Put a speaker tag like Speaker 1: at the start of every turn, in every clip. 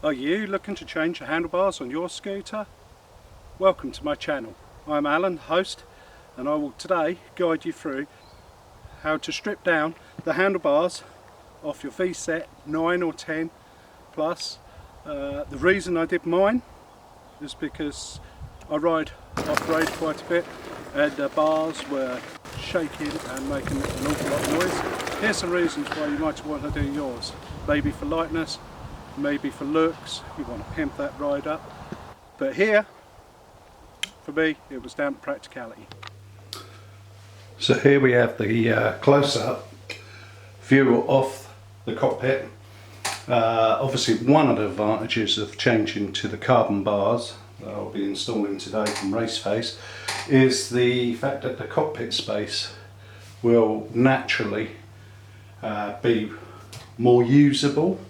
Speaker 1: Are you looking to change the handlebars on your scooter? Welcome to my channel. I'm Alan, host, and I will today guide you through how to strip down the handlebars off your Vsett 9 or 10 plus. The reason I did mine is because I ride off-road quite a bit and the bars were shaking and making an awful lot of noise. Here's some reasons why you might want to do yours. Maybe for lightness, maybe for looks, you want to pimp that ride up. But here, for me, it was down to practicality. So here we have the close-up view of the cockpit. Obviously one of the advantages of changing to the carbon bars that I'll be installing today from Raceface is the fact that the cockpit space will naturally be more usable,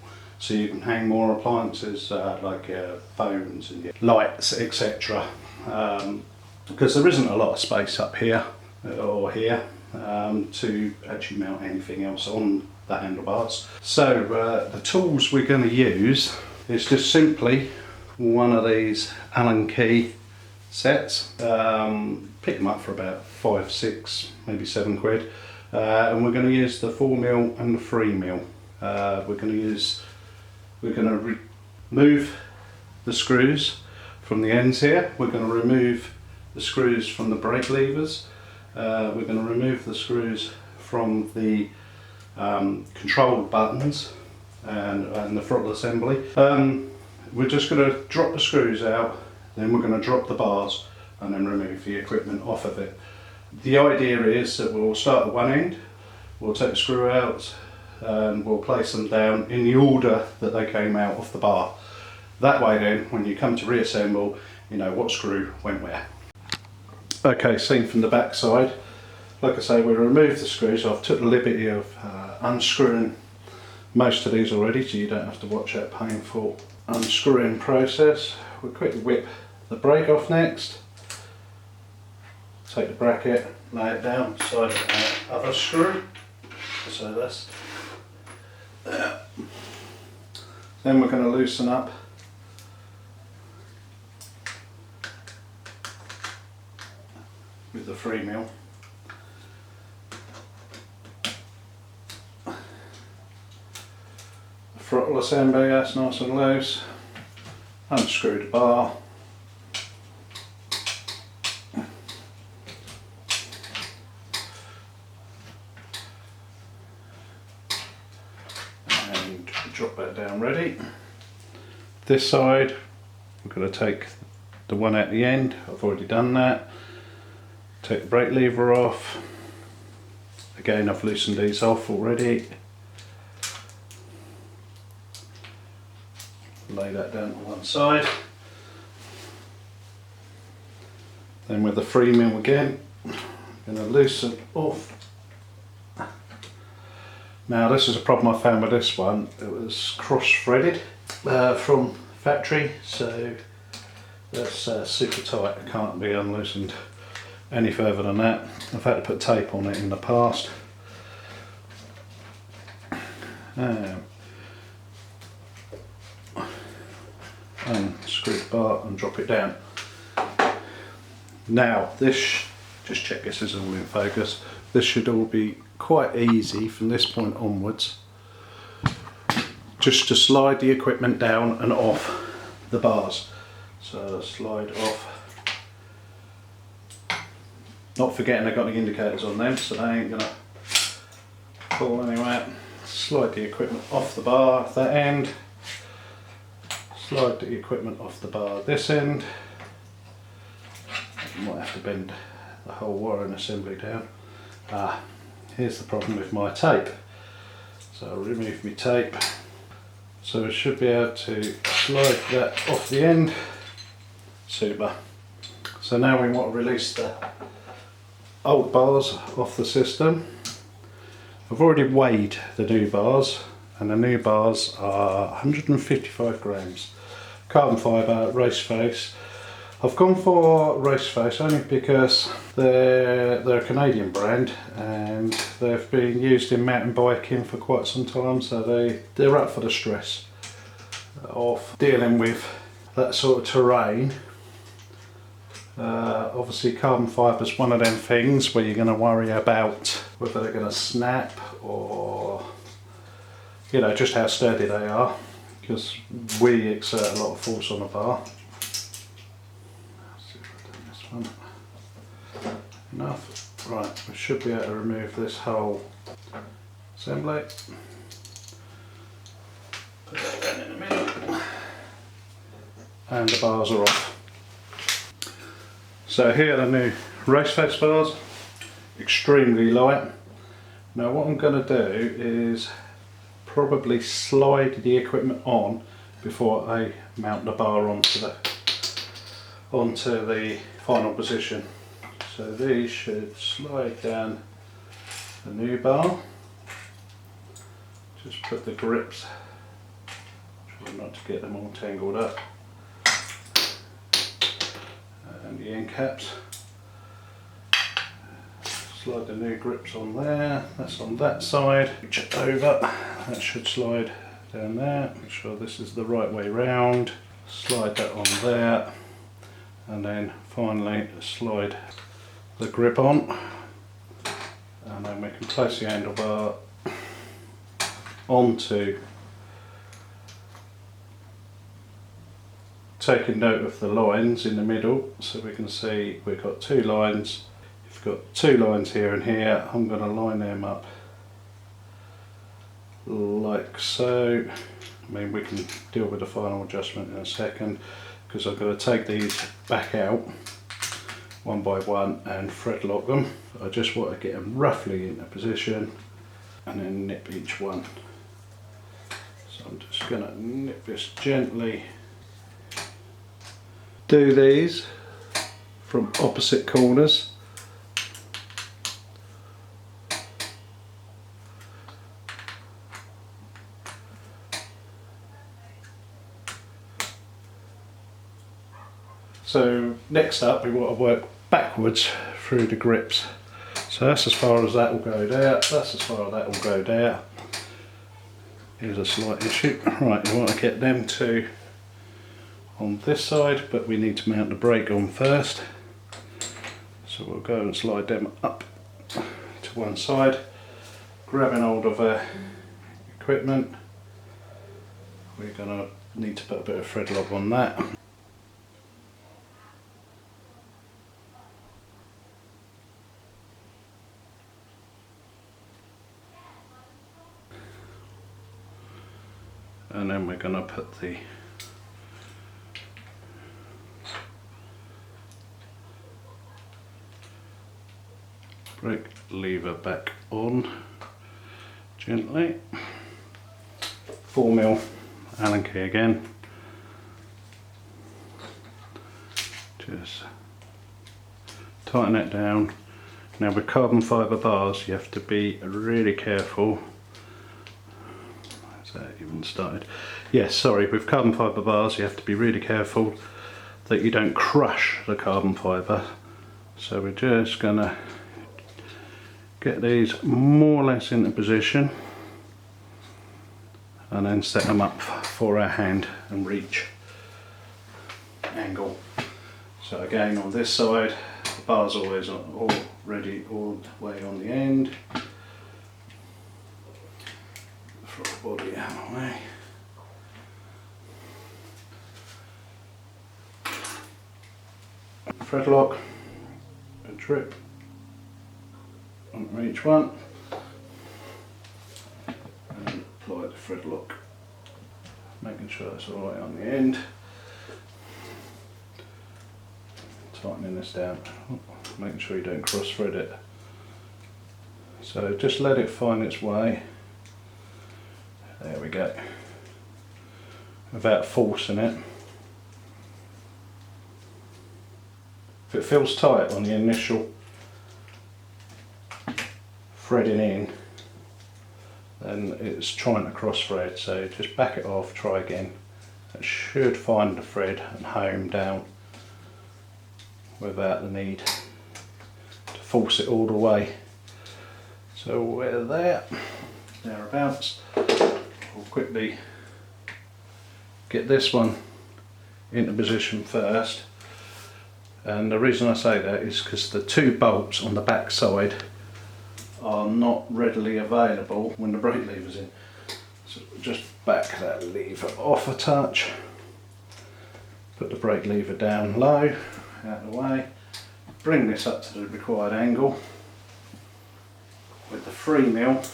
Speaker 1: so you can hang more appliances like your phones and your lights, etc. Because there isn't a lot of space up here or here to actually mount anything else on the handlebars. So the tools we're going to use is just simply one of these Allen key sets. Pick them up for about 5, 6, maybe 7 quid. And we're going to use the 4mm and the 3mm. We're going to remove the screws from the ends here. We're going to remove the screws from the brake levers. We're going to remove the screws from the control buttons and the throttle assembly. We're just going to drop the screws out, then we're going to drop the bars and then remove the equipment off of it. The idea is that we'll start at one end, we'll take the screw out and we'll place them down in the order that they came out off the bar. That way then, when you come to reassemble, you know what screw went where. Okay, seen from the back side, like I say, we removed the screws. I've took the liberty of unscrewing most of these already, so you don't have to watch that painful unscrewing process. We'll quickly whip the brake off next. Take the bracket, lay it down beside the other screw. So that's there. Then we're going to loosen up with the 3mm. The throttle assembly, that's nice and loose. Unscrew the bar. And drop that down ready. This side, we're going to take the one at the end. I've already done that. Take the brake lever off. Again, I've loosened these off already. Lay that down to one side. Then with the 3mm again, I'm going to loosen off. Now this is a problem I found with this one. It was cross-threaded from factory, so that's super tight. It can't be unloosened any further than that. I've had to put tape on it in the past. Unscrew the bar and drop it down. Now this, just check this is all in focus. This should all be quite easy from this point onwards. Just to slide the equipment down and off the bars. So slide off. Not forgetting I've got the indicators on them, so they ain't gonna fall anywhere. Slide the equipment off the bar at that end. Slide the equipment off the bar at this end. You might have to bend the whole wiring assembly down. Here's the problem with my tape. So I'll remove my tape. So I should be able to slide that off the end. Super. So now we want to release the old bars off the system. I've already weighed the new bars, and the new bars are 155 grams. Carbon fibre, Raceface. I've gone for Raceface only because they're a Canadian brand and they've been used in mountain biking for quite some time, so they're up for the stress. of dealing with that sort of terrain. Obviously carbon fibre is one of them things where you're going to worry about whether they're going to snap or, you know, just how sturdy they are, because we exert a lot of force on the bar. Let's see if I've done this one. Enough. Right, we should be able to remove this whole assembly. Put that down in the middle. And the bars are off. So here are the new race face bars, extremely light. Now what I'm going to do is probably slide the equipment on before I mount the bar onto the final position. So these should slide down the new bar. Just put the grips, try not to get them all tangled up. And the end caps. Slide the new grips on there, that's on that side. Reach it over, that should slide down there. Make sure this is the right way round. Slide that on there, and then finally slide the grip on. And then we can place the handlebar onto, taking note of the lines in the middle, so we can see we've got two lines. You've got two lines here and here. I'm going to line them up like so. I mean, we can deal with the final adjustment in a second, because I'm going to take these back out one by one and thread lock them. I just want to get them roughly into position and then nip each one. So I'm just going to nip this gently. Do these from opposite corners. So next up we want to work backwards through the grips. So that's as far as that will go there, that's as far as that will go there. Here's a slight issue. Right, you want to get them two on this side, but we need to mount the brake on first. So we'll go and slide them up to one side, grabbing hold of equipment. We're going to need to put a bit of thread lock on that. And then we're going to put the brake lever back on gently. 4mm Allen key again. Just tighten it down. Now with carbon fibre bars you have to be really careful. Has that even started? Yes, sorry, with carbon fibre bars you have to be really careful that you don't crush the carbon fibre. So we're just going to get these more or less into position and then set them up for our hand and reach angle. So again, on this side the bar's always already all the way on the end. Throw the body out of the way. Thread lock, a drip on each one, and apply the thread lock, making sure it's alright on the end. Tightening this down, making sure you don't cross thread it. So just let it find its way. There we go. Without forcing it. If it feels tight on the initial threading in, then it's trying to cross thread, so just back it off, try again. It should find the thread and home down without the need to force it all the way. So we're there, thereabouts. We'll quickly get this one into position first, and the reason I say that is because the two bolts on the back side are not readily available when the brake lever's in. So just back that lever off a touch, put the brake lever down low, out of the way, bring this up to the required angle. With the 3mm,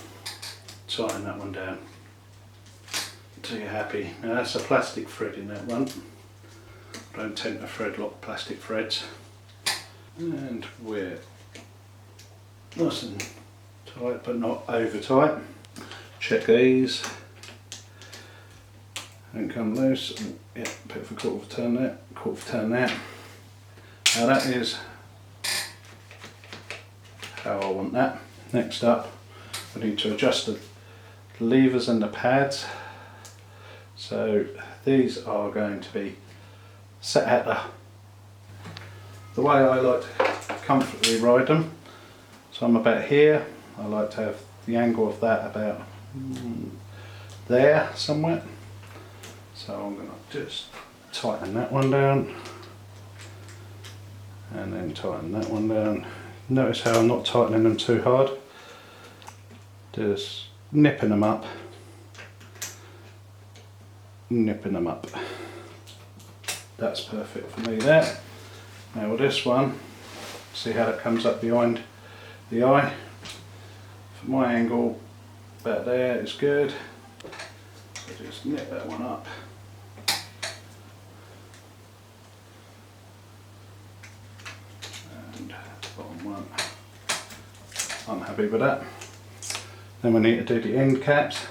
Speaker 1: tighten that one down until you're happy. Now that's a plastic thread in that one. I don't tend to thread lock plastic threads. And we're nice and tight but not over tight. Check these. Don't come loose. Yeah, put for quarter of a turn there, quarter of a turn there. Now that is how I want that. Next up, we need to adjust the levers and the pads. So these are going to be set at the way I like to comfortably ride them. So I'm about here. I like to have the angle of that about there somewhere. So I'm going to just tighten that one down and then tighten that one down. Notice how I'm not tightening them too hard, just nipping them up, That's perfect for me there. Now with this one, see how that comes up behind the eye. For my angle, about there is good. So just nip that one up. Bottom one, I'm happy with that. Then we need to do the end caps.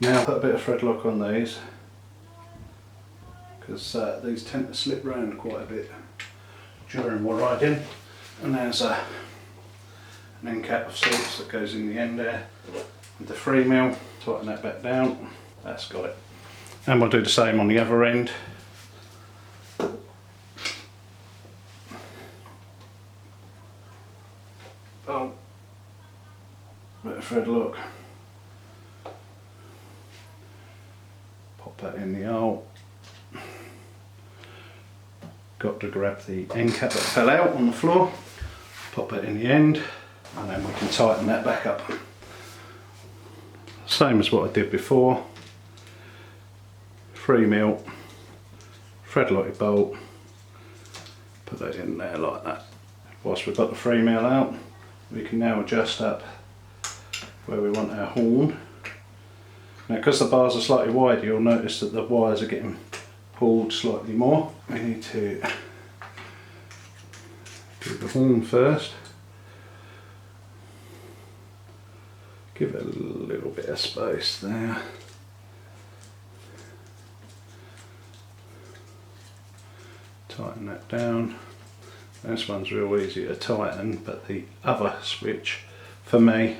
Speaker 1: Now put a bit of thread lock on these, because these tend to slip round quite a bit during while riding. And there's an end cap of sorts that goes in the end there with the 3mm. Tighten that back down. That's got it. And we'll do the same on the other end. Oh, bit of thread lock. Pop that in the hole. Got to grab the end cap that fell out on the floor. Pop it in the end, and then we can tighten that back up. Same as what I did before. 3mm, thread lock bolt. Put that in there like that. Whilst we've got the 3mm out, we can now adjust up where we want our horn. Now because the bars are slightly wider, you'll notice that the wires are getting pulled slightly more. We need to do the horn first. Give it a little bit of space there. Tighten that down. This one's real easy to tighten, but the other switch, for me,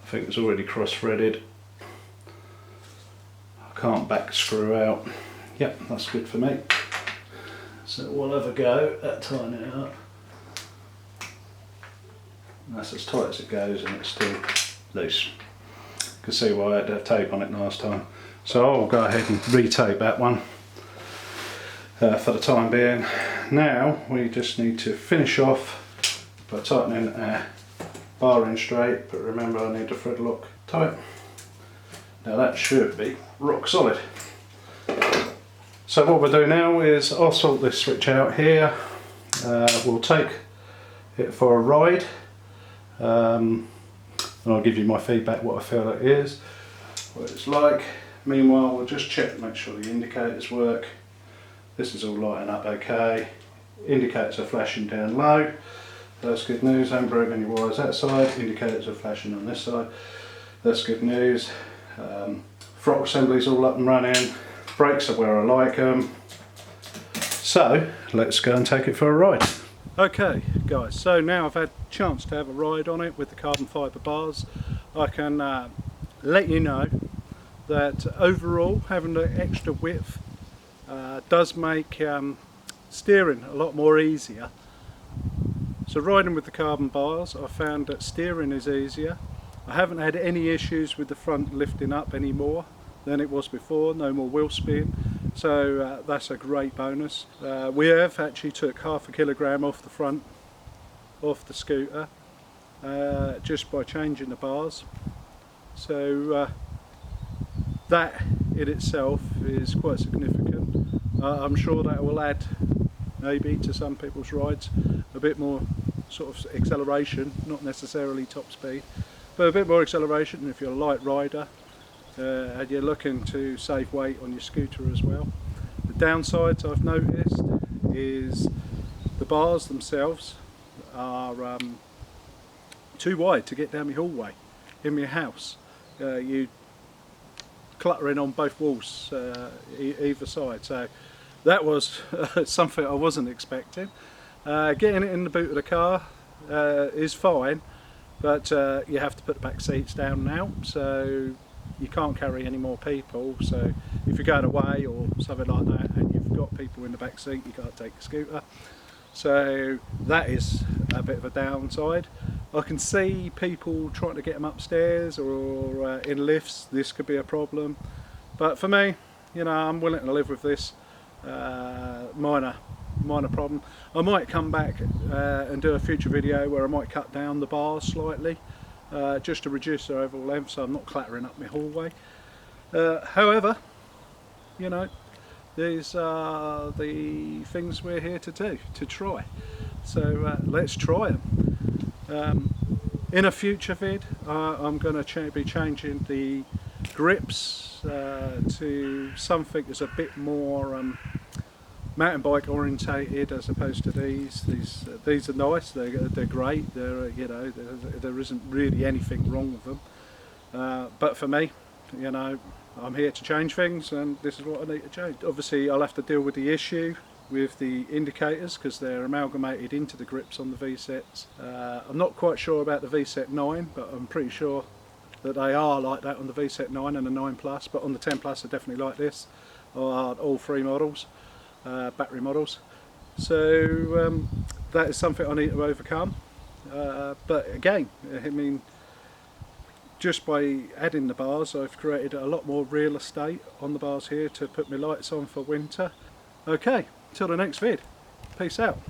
Speaker 1: I think it's already cross-threaded. I can't back screw out. Yep, that's good for me. So we'll have a go at tightening it up. And that's as tight as it goes, and it's still loose. You can see why I had to have tape on it last time. So I'll go ahead and re-tape that one for the time being. Now we just need to finish off by tightening our bar in straight, but remember I need the thread lock tight. Now that should be rock solid. So what we'll do now is I'll sort this switch out here. We'll take it for a ride, and I'll give you my feedback, what I feel it is, what it's like. Meanwhile we'll just check, make sure the indicators work. This is all lighting up okay. Indicators are flashing down low. That's good news. Haven't broken any wires that side. Indicators are flashing on this side. That's good news. Throttle assembly's all up and running. Brakes are where I like them. So let's go and take it for a ride. Okay guys, so now I've had a chance to have a ride on it with the carbon fibre bars. I can let you know that overall having the extra width does make steering a lot more easier. So riding with the carbon bars, I found that steering is easier. I haven't had any issues with the front lifting up any more than it was before, no more wheel spin, so that's a great bonus. We have actually took 1/2 kilogram off the front, off the scooter, just by changing the bars. So that in itself is quite significant. I'm sure that will add maybe to some people's rides a bit more sort of acceleration, not necessarily top speed, but a bit more acceleration if you're a light rider and you're looking to save weight on your scooter as well. The downsides I've noticed is the bars themselves are too wide to get down my hallway in my house. You cluttering on both walls either side, so that was something I wasn't expecting. Getting it in the boot of the car is fine, but you have to put the back seats down now, so you can't carry any more people. So if you're going away or something like that and you've got people in the back seat, you can't take the scooter. So that is a bit of a downside. I can see people trying to get them upstairs or in lifts. This could be a problem, but for me, you know, I'm willing to live with this minor problem. I might come back and do a future video where I might cut down the bars slightly, just to reduce their overall length, so I'm not clattering up my hallway. However, you know, these are the things we're here to do, to try. So let's try them. In a future vid, I'm going to be changing the grips to something that's a bit more mountain bike orientated as opposed to these. These are nice. They're great. You know, there isn't really anything wrong with them. But for me, you know, I'm here to change things, and this is what I need to change. Obviously, I'll have to deal with the issue with the indicators because they're amalgamated into the grips on the Vsetts. I'm not quite sure about the Vsett 9, but I'm pretty sure that they are like that on the Vsett 9 and the 9 Plus, but on the 10 Plus they're definitely like this, on all three models, battery models. So that is something I need to overcome. But again, I mean, just by adding the bars, I've created a lot more real estate on the bars here to put my lights on for winter. Okay, till the next vid. Peace out.